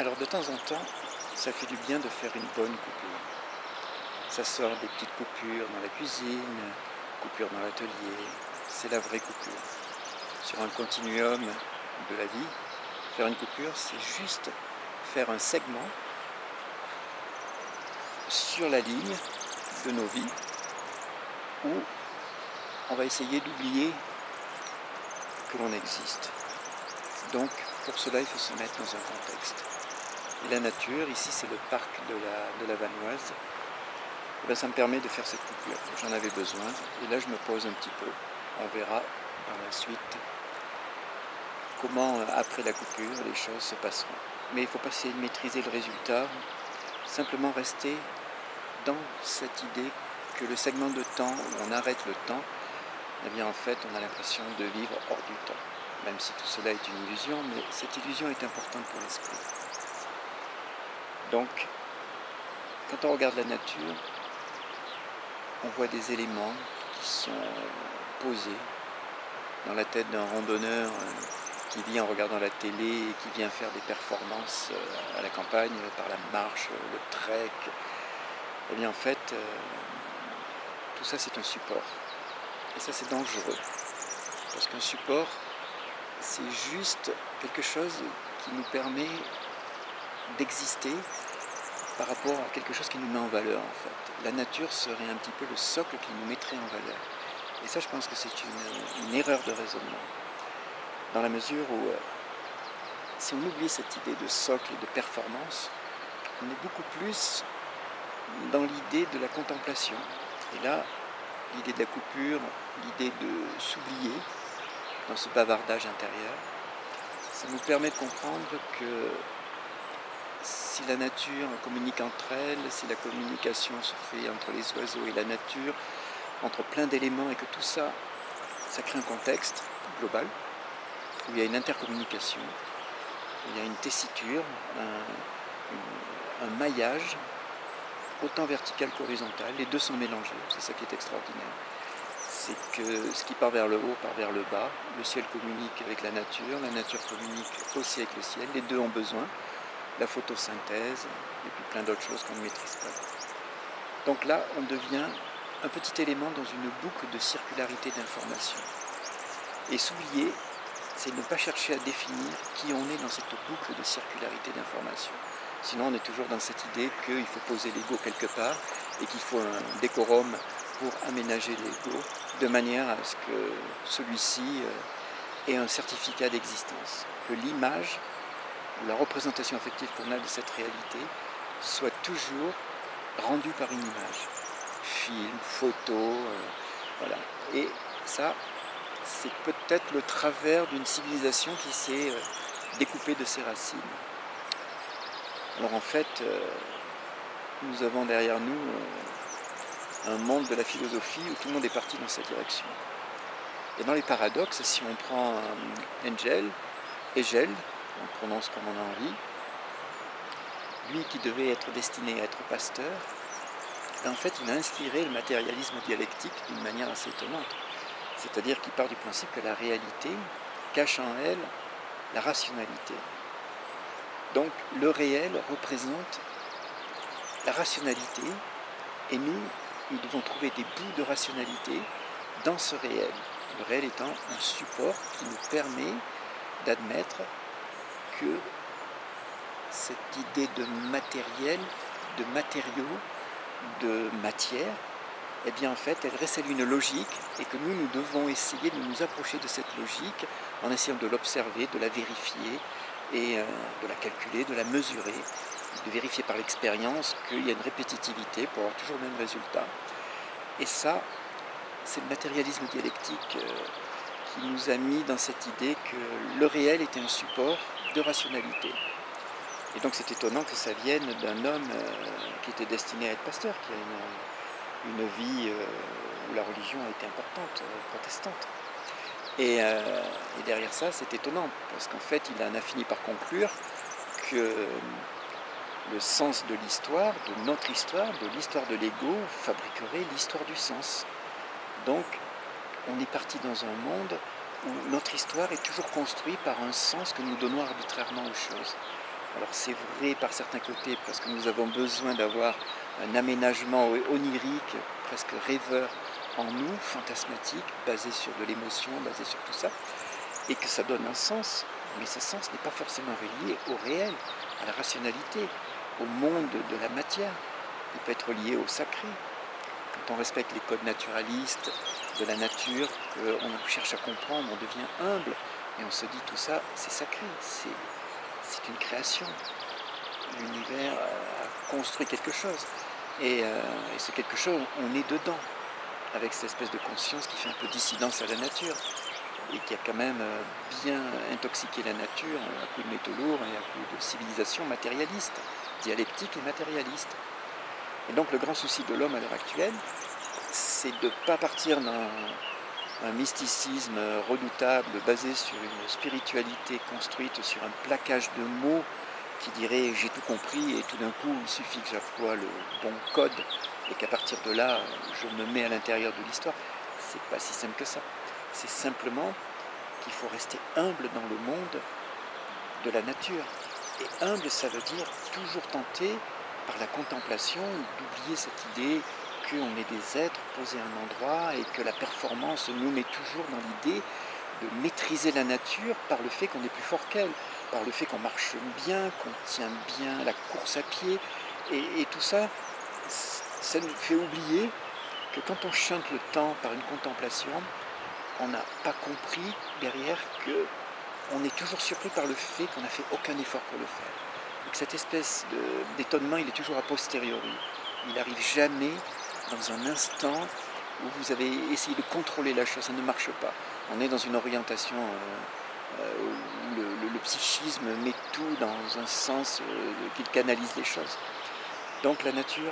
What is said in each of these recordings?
Alors de temps en temps, ça fait du bien de faire une bonne coupure. Ça sort des petites coupures dans la cuisine, coupures dans l'atelier, c'est la vraie coupure. Sur un continuum de la vie, faire une coupure, c'est juste faire un segment sur la ligne de nos vies où on va essayer d'oublier que l'on existe. Donc pour cela, il faut se mettre dans un contexte. Et la nature, ici c'est le parc de la Vanoise, et bien, ça me permet de faire cette coupure. J'en avais besoin et là je me pose un petit peu. On verra par la suite comment après la coupure les choses se passeront. Mais il ne faut pas essayer de maîtriser le résultat, simplement rester dans cette idée que le segment de temps où on arrête le temps, eh bien en fait on a l'impression de vivre hors du temps. Même si tout cela est une illusion, mais cette illusion est importante pour l'esprit. Donc, quand on regarde la nature, on voit des éléments qui sont posés dans la tête d'un randonneur qui vit en regardant la télé et qui vient faire des performances à la campagne par la marche, le trek. Eh bien en fait, tout ça c'est un support. Et ça c'est dangereux. Parce qu'un support, c'est juste quelque chose qui nous permet d'exister par rapport à quelque chose qui nous met en valeur en fait. La nature serait un petit peu le socle qui nous mettrait en valeur. Et ça je pense que c'est une erreur de raisonnement. Dans la mesure où si on oublie cette idée de socle et de performance, on est beaucoup plus dans l'idée de la contemplation. Et là, l'idée de la coupure, l'idée de s'oublier dans ce bavardage intérieur, ça nous permet de comprendre que si la nature communique entre elles, si la communication se fait entre les oiseaux et la nature, entre plein d'éléments et que tout ça, ça crée un contexte global où il y a une intercommunication, où il y a une tessiture, un maillage, autant vertical qu'horizontal, les deux sont mélangés, c'est ça qui est extraordinaire. C'est que ce qui part vers le haut part vers le bas, le ciel communique avec la nature communique aussi avec le ciel, les deux ont besoin, la photosynthèse et puis plein d'autres choses qu'on ne maîtrise pas. Donc là, on devient un petit élément dans une boucle de circularité d'information. Et s'oublier, c'est ne pas chercher à définir qui on est dans cette boucle de circularité d'information. Sinon, on est toujours dans cette idée qu'il faut poser l'ego quelque part et qu'il faut un décorum pour aménager l'ego de manière à ce que celui-ci ait un certificat d'existence. Que l'image ou la représentation affective qu'on a de cette réalité soit toujours rendue par une image. Film, photo, voilà. Et ça, c'est peut-être le travers d'une civilisation qui s'est découpée de ses racines. Alors en fait, nous avons derrière nous un monde de la philosophie où tout le monde est parti dans cette direction. Et dans les paradoxes, si on prend Hegel, on prononce comme on a envie, lui qui devait être destiné à être pasteur, en fait il a inspiré le matérialisme dialectique d'une manière assez étonnante. C'est-à-dire qu'il part du principe que la réalité cache en elle la rationalité. Donc le réel représente la rationalité et nous devons trouver des bouts de rationalité dans ce réel. Le réel étant un support qui nous permet d'admettre que cette idée de matériel, de matériaux, de matière, eh bien en fait elle récèle une logique et que nous devons essayer de nous approcher de cette logique en essayant de l'observer, de la vérifier et de la calculer, de la mesurer, de vérifier par l'expérience qu'il y a une répétitivité pour avoir toujours le même résultat. Et ça, c'est le matérialisme dialectique qui nous a mis dans cette idée que le réel était un support de rationalité. Et donc c'est étonnant que ça vienne d'un homme qui était destiné à être pasteur, qui a une vie où la religion a été importante, protestante. Et derrière ça, c'est étonnant, parce qu'en fait, il en a fini par conclure que le sens de l'histoire, de notre histoire, de l'histoire de l'ego, fabriquerait l'histoire du sens. Donc, on est parti dans un monde où notre histoire est toujours construite par un sens que nous donnons arbitrairement aux choses. Alors c'est vrai par certains côtés, parce que nous avons besoin d'avoir un aménagement onirique, presque rêveur en nous, fantasmatique, basé sur de l'émotion, basé sur tout ça, et que ça donne un sens, mais ce sens n'est pas forcément relié au réel, à la rationalité, au monde de la matière. Il peut être lié au sacré. Quand on respecte les codes naturalistes de la nature, qu'on cherche à comprendre, on devient humble, et on se dit tout ça, c'est sacré, c'est une création. L'univers a construit quelque chose, et ce quelque chose, on est dedans, avec cette espèce de conscience qui fait un peu dissidence à la nature, et qui a quand même bien intoxiqué la nature à coup de métaux lourds et à coup de civilisation matérialiste, dialectique et matérialiste. Et donc le grand souci de l'homme à l'heure actuelle, c'est de ne pas partir dans un mysticisme redoutable basé sur une spiritualité construite sur un plaquage de mots qui dirait j'ai tout compris et tout d'un coup il suffit que j'emploie le bon code et qu'à partir de là je me mets à l'intérieur de l'histoire. C'est pas si simple que ça. C'est simplement qu'il faut rester humble dans le monde de la nature. Et humble, ça veut dire toujours tenter, par la contemplation, d'oublier cette idée qu'on est des êtres posés à un endroit et que la performance nous met toujours dans l'idée de maîtriser la nature par le fait qu'on est plus fort qu'elle, par le fait qu'on marche bien, qu'on tient bien la course à pied. Et tout ça, ça nous fait oublier que quand on chante le temps par une contemplation, on n'a pas compris derrière qu'on est toujours surpris par le fait qu'on n'a fait aucun effort pour le faire. Donc cette espèce d'étonnement, il est toujours a posteriori. Il n'arrive jamais dans un instant où vous avez essayé de contrôler la chose, ça ne marche pas. On est dans une orientation où le psychisme met tout dans un sens qu'il canalise les choses. Donc la nature,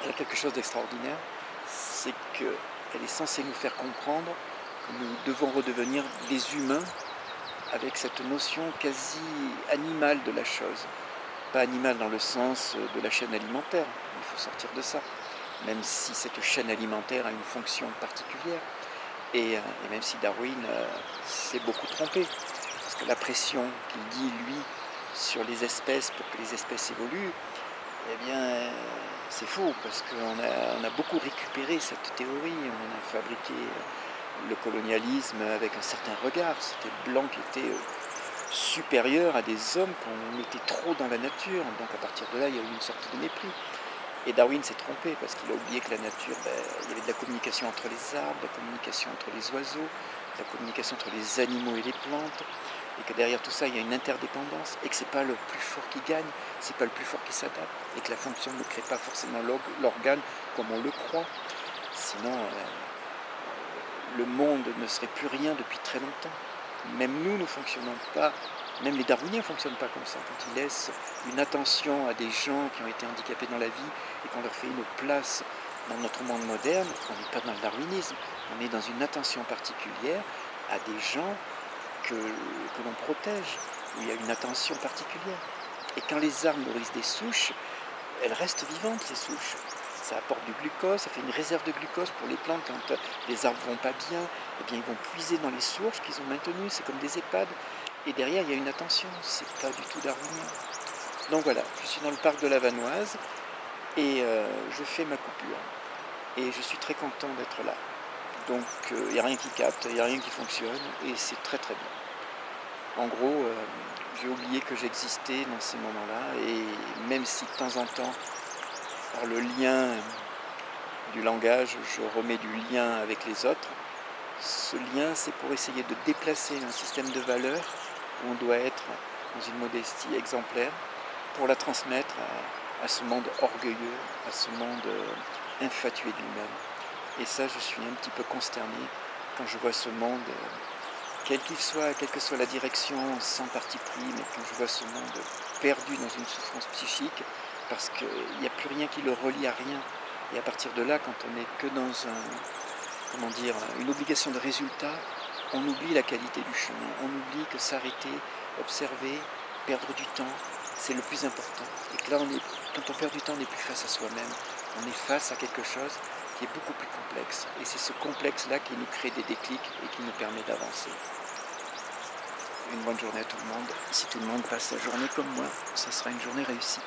elle a quelque chose d'extraordinaire, c'est qu'elle est censée nous faire comprendre que nous devons redevenir des humains avec cette notion quasi animale de la chose. Pas animale dans le sens de la chaîne alimentaire, il faut sortir de ça, même si cette chaîne alimentaire a une fonction particulière, et même si Darwin s'est beaucoup trompé, parce que la pression qu'il dit, lui, sur les espèces pour que les espèces évoluent, eh bien, c'est faux, parce qu'on a beaucoup récupéré cette théorie, on a fabriqué le colonialisme avec un certain regard, c'était le blanc qui était supérieur à des hommes qu'on mettait trop dans la nature, donc à partir de là, il y a eu une sorte de mépris. Et Darwin s'est trompé, parce qu'il a oublié que la nature, il y avait de la communication entre les arbres, de la communication entre les oiseaux, de la communication entre les animaux et les plantes, et que derrière tout ça, il y a une interdépendance, et que c'est pas le plus fort qui gagne, c'est pas le plus fort qui s'adapte, et que la fonction ne crée pas forcément l'organe comme on le croit. Sinon, le monde ne serait plus rien depuis très longtemps. Même nous ne fonctionnons pas, même les darwiniens ne fonctionnent pas comme ça. Quand ils laissent une attention à des gens qui ont été handicapés dans la vie et qu'on leur fait une place dans notre monde moderne, on n'est pas dans le darwinisme, on est dans une attention particulière à des gens que l'on protège, où il y a une attention particulière. Et quand les arbres nourrissent des souches, elles restent vivantes, ces souches. Ça apporte du glucose, ça fait une réserve de glucose pour les plantes. Quand les arbres vont pas bien, eh bien ils vont puiser dans les sources qu'ils ont maintenues, c'est comme des EHPAD. Et derrière, il y a une attention, c'est pas du tout darwinien. Donc voilà, je suis dans le parc de la Vanoise et je fais ma coupure. Et je suis très content d'être là. Donc il n'y a rien qui capte, il n'y a rien qui fonctionne et c'est très très bien. En gros, j'ai oublié que j'existais dans ces moments-là et même si de temps en temps, par le lien du langage, je remets du lien avec les autres, ce lien, c'est pour essayer de déplacer un système de valeurs où on doit être dans une modestie exemplaire pour la transmettre à ce monde orgueilleux, à ce monde infatué de lui-même. Et ça, je suis un petit peu consterné quand je vois ce monde, quel qu'il soit, quelle que soit la direction, sans parti pris, mais quand je vois ce monde perdu dans une souffrance psychique, parce qu'il n'y a plus rien qui le relie à rien. Et à partir de là, quand on n'est que dans une obligation de résultat, on oublie la qualité du chemin, on oublie que s'arrêter, observer, perdre du temps, c'est le plus important. Et que là, quand on perd du temps, on n'est plus face à soi-même, on est face à quelque chose qui est beaucoup plus complexe. Et c'est ce complexe-là qui nous crée des déclics et qui nous permet d'avancer. une bonne journée à tout le monde. Si tout le monde passe sa journée comme moi, ça sera une journée réussie.